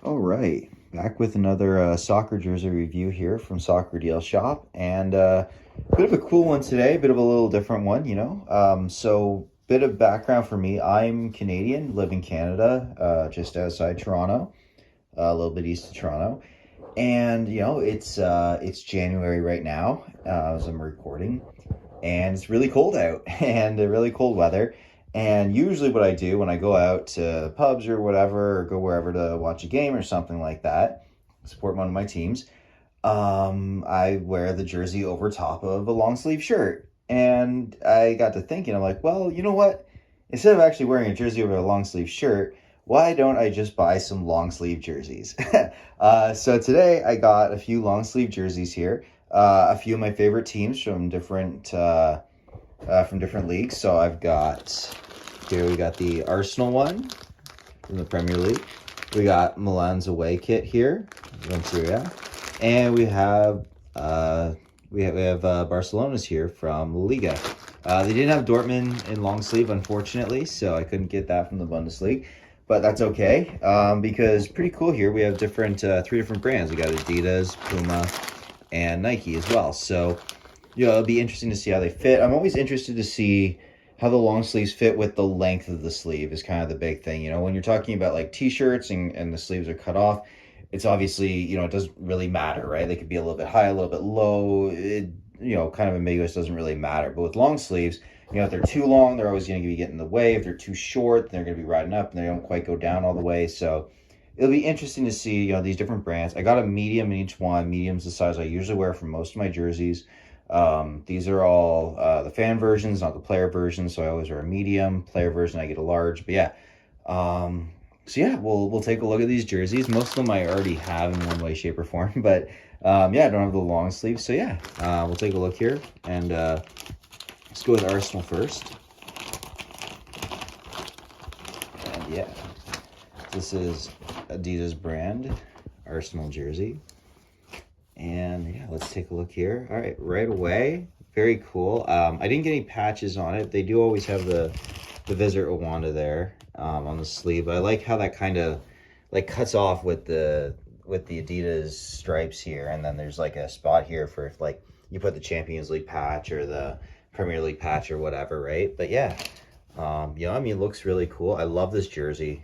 All right, back with another soccer jersey review here from Soccer Deal Shop, and bit of a cool one today, bit of a little different one, So, bit of background for me: I'm Canadian, live in Canada, just outside Toronto, a little bit east of Toronto, and it's January right now as I'm recording, and it's really cold out and really cold weather. And usually, what I do when I go out to pubs or whatever, or go wherever to watch a game or something like that, support one of my teams, I wear the jersey over top of a long sleeve shirt. And I got to thinking, I'm like, well, you know what? Instead of actually wearing a jersey over a long sleeve shirt, why don't I just buy some long sleeve jerseys? So today I got a few long sleeve jerseys here, a few of my favorite teams from different leagues. So I've got here, we got the Arsenal one from the Premier League. We got Milan's away kit here from Serie A, and we have Barcelona's here from La Liga. They didn't have Dortmund in long sleeve, unfortunately, so I couldn't get that from the Bundesliga. But that's okay, because pretty cool here. We have three different brands. We got Adidas, Puma, and Nike as well. So, it'll be interesting to see how they fit. I'm always interested to see how the long sleeves fit with the length of the sleeve is kind of the big thing. When you're talking about like t-shirts and the sleeves are cut off, it's obviously, it doesn't really matter, right? They could be a little bit high, a little bit low. Kind of ambiguous, doesn't really matter. But with long sleeves, if they're too long, they're always going to be getting in the way. If they're too short, they're going to be riding up and they don't quite go down all the way. So it'll be interesting to see, these different brands. I got a medium in each one. Medium's the size I usually wear for most of my jerseys. These are all the fan versions, not the player version. So I always wear a medium. Player version, I get a large. But yeah. We'll take a look at these jerseys. Most of them I already have in one way, shape, or form. But I don't have the long sleeves. So we'll take a look here. And let's go with Arsenal first. And this is Adidas brand Arsenal jersey. And let's take a look here. All right, right away, very cool. I didn't get any patches on it. They do always have the Visit Rwanda there on the sleeve. But I like how that kind of like cuts off with the Adidas stripes here, and then there's like a spot here for if like you put the Champions League patch or the Premier League patch or whatever, right? But it looks really cool. I love this jersey.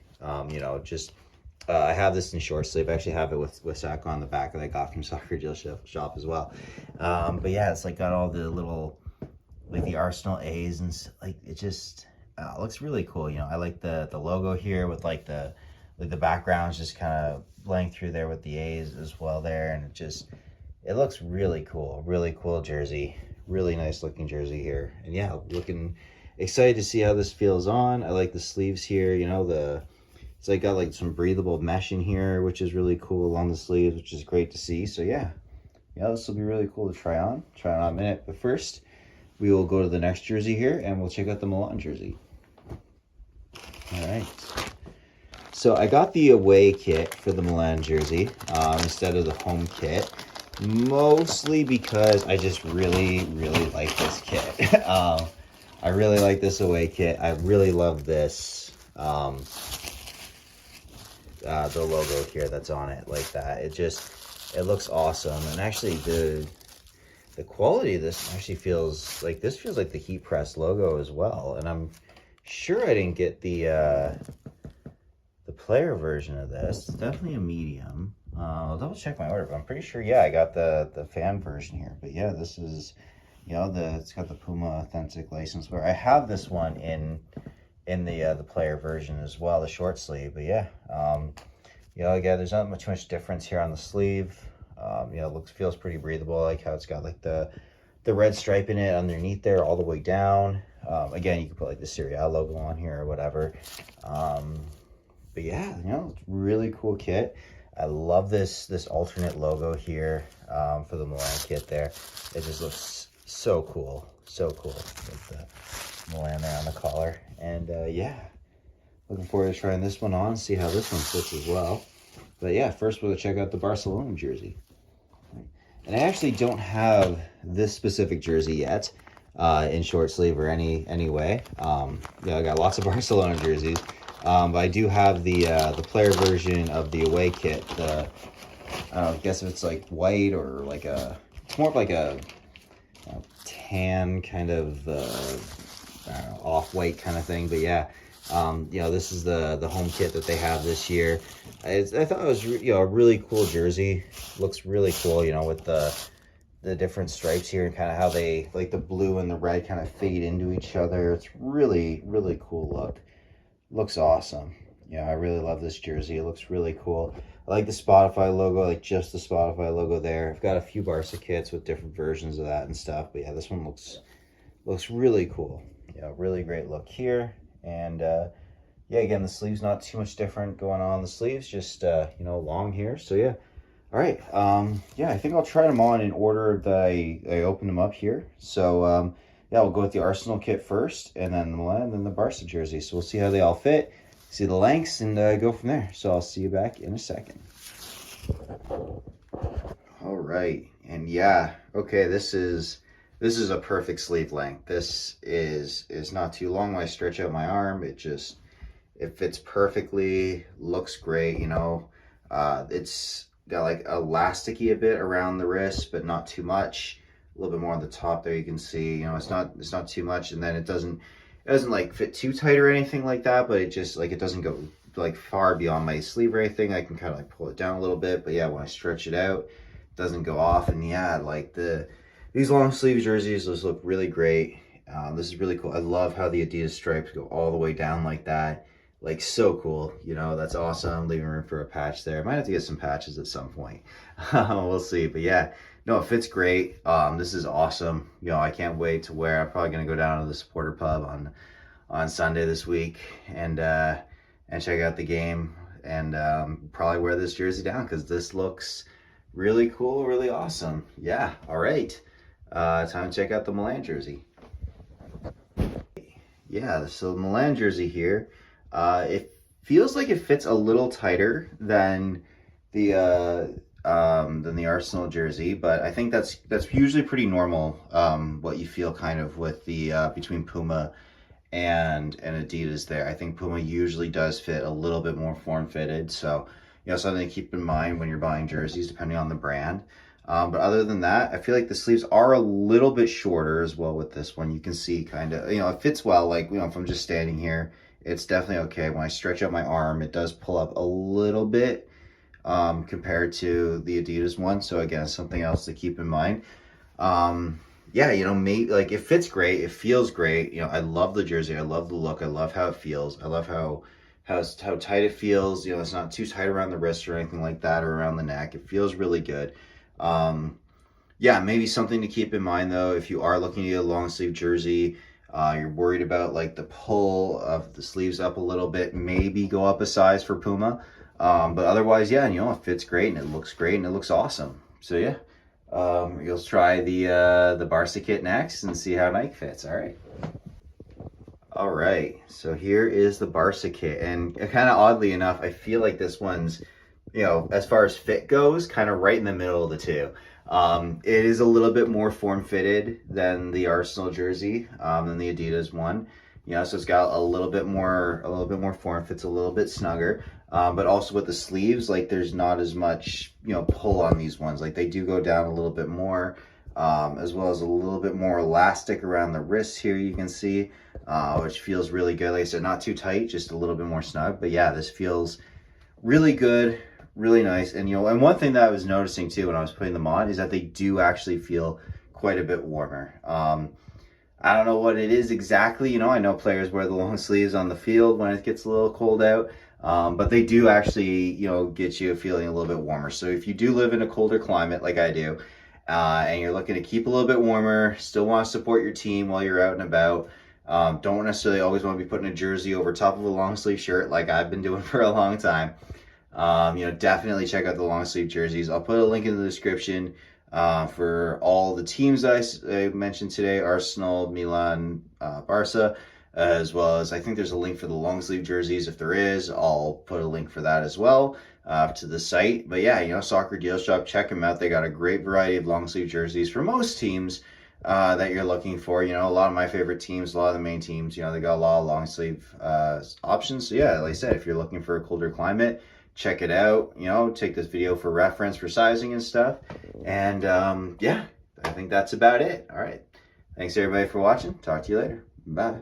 I have this in short sleeve. I actually have it with Saka on the back that I got from Soccer Deal Shop as well. It's like got all the little, like the Arsenal A's and like it just looks really cool. I like the logo here with like the backgrounds just kind of blending through there with the A's as well there, and it looks really cool. Really cool jersey. Really nice looking jersey here, and looking excited to see how this feels on. I like the sleeves here. It's like got like some breathable mesh in here, which is really cool along the sleeves, which is great to see. So this will be really cool to try on in a minute. But first, we will go to the next jersey here, and we'll check out the Milan jersey. All right. So I got the away kit for the Milan jersey instead of the home kit, mostly because I just really, really like this kit. I really like this away kit. I really love this. The logo here that's on it like that. It looks awesome. And actually the quality of this actually feels like the heat press logo as well. And I'm sure I didn't get the player version of this. It's definitely a medium. I'll double check my order, but I'm pretty sure I got the fan version here. But this is it's got the Puma authentic license where I have this one in the player version as well, the short sleeve. But again, there's not too much difference here on the sleeve. Feels pretty breathable. I like how it's got like the red stripe in it underneath there all the way down. Again, you can put like the Serie A logo on here or whatever. It's really cool kit. I love this alternate logo here for the Milan kit there. It just looks so cool with the Milan there on the collar. And looking forward to trying this one on, see how this one fits as well. But first we'll check out the Barcelona jersey. And I actually don't have this specific jersey yet in short sleeve or any way. I got lots of Barcelona jerseys. But I do have the player version of the away kit. I guess if it's like white or like it's more of like a tan kind of I don't know, off-white kind of thing. But yeah, this is the home kit that they have this year. I thought it was a really cool jersey. Looks really cool, with the different stripes here and kind of how they like the blue and the red kind of fade into each other. It's really, really cool look. Looks awesome. Yeah, I really love this jersey. It looks really cool. I like the Spotify logo, like just the Spotify logo there. I've got a few Barca kits with different versions of that and stuff, but yeah, this one looks really cool. Yeah, really great look here. And yeah, again, the sleeves not too much different going on the sleeves, just long here. So yeah. All right. Yeah, I think I'll try them on in order that I opened them up here. So yeah, we'll go with the Arsenal kit first, and then the Milan, and then the Barca jersey. So we'll see how they all fit, see the lengths, and go from there. So I'll see you back in a second. All right, and yeah, okay, this is a perfect sleeve length. This is not too long. When I stretch out my arm, it fits perfectly. Looks great. It's got like elasticy a bit around the wrist, but not too much. A little bit more on the top there, you can see. It's not too much, and then it doesn't like fit too tight or anything like that. But it just like it doesn't go like far beyond my sleeve or anything. I can kind of like pull it down a little bit, but yeah, when I stretch it out, it doesn't go off. And yeah, like these long sleeve jerseys, those look really great. This is really cool. I love how the Adidas stripes go all the way down like that. Like, so cool. That's awesome. Leaving room for a patch there. I might have to get some patches at some point. We'll see. But yeah, no, it fits great. This is awesome. I can't wait to wear. I'm probably going to go down to the supporter pub on Sunday this week and check out the game and probably wear this jersey down because this looks really cool, really awesome. Yeah, all right. Time to check out the Milan jersey. Yeah, so the Milan jersey here. It feels like it fits a little tighter than the Arsenal jersey, but I think that's usually pretty normal. What you feel kind of with the between Puma and Adidas there. I think Puma usually does fit a little bit more form-fitted, so something to keep in mind when you're buying jerseys, depending on the brand. But other than that, I feel like the sleeves are a little bit shorter as well with this one. You can see kind of, it fits well. Like, if I'm just standing here, it's definitely okay. When I stretch out my arm, it does pull up a little bit compared to the Adidas one. So again, something else to keep in mind. Yeah, maybe like it fits great. It feels great. I love the jersey. I love the look. I love how it feels. I love how tight it feels. It's not too tight around the wrist or anything like that or around the neck. It feels really good. Yeah, maybe something to keep in mind though, if you are looking to get a long sleeve jersey, you're worried about like the pull of the sleeves up a little bit, maybe go up a size for Puma. But otherwise, yeah, it fits great and it looks great and it looks awesome. So yeah, you'll try the Barca kit next and see how Nike fits. All right, so here is the Barca kit, and kind of oddly enough, I feel like this one's, as far as fit goes, kind of right in the middle of the two. It is a little bit more form-fitted than the Arsenal jersey, than the Adidas one. So it's got a little bit more form, fits a little bit snugger. But also with the sleeves, like there's not as much, pull on these ones. Like they do go down a little bit more, as well as a little bit more elastic around the wrists here, you can see, which feels really good. Like I said, not too tight, just a little bit more snug. But yeah, this feels really good, really nice. And and one thing that I was noticing too when I was putting them on is that they do actually feel quite a bit warmer. I don't know what it is exactly. I know players wear the long sleeves on the field when it gets a little cold out, but they do actually get you feeling a little bit warmer. So if you do live in a colder climate like I do, and you're looking to keep a little bit warmer, still want to support your team while you're out and about, don't necessarily always want to be putting a jersey over top of a long sleeve shirt like I've been doing for a long time. Definitely check out the long sleeve jerseys. I'll put a link in the description for all the teams that I mentioned today: Arsenal, Milan, Barca, as well as I think there's a link for the long sleeve jerseys. If there is, I'll put a link for that as well to the site. But yeah, Soccer Deal Shop, check them out. They got a great variety of long sleeve jerseys for most teams. that you're looking for. You know, a lot of my favorite teams, a lot of the main teams, you know, they got a lot of long sleeve options. So yeah, like I said, if you're looking for a colder climate, check it out. You know, take this video for reference for sizing and stuff. And yeah, I think that's about it. All right. Thanks everybody for watching. Talk to you later. Bye.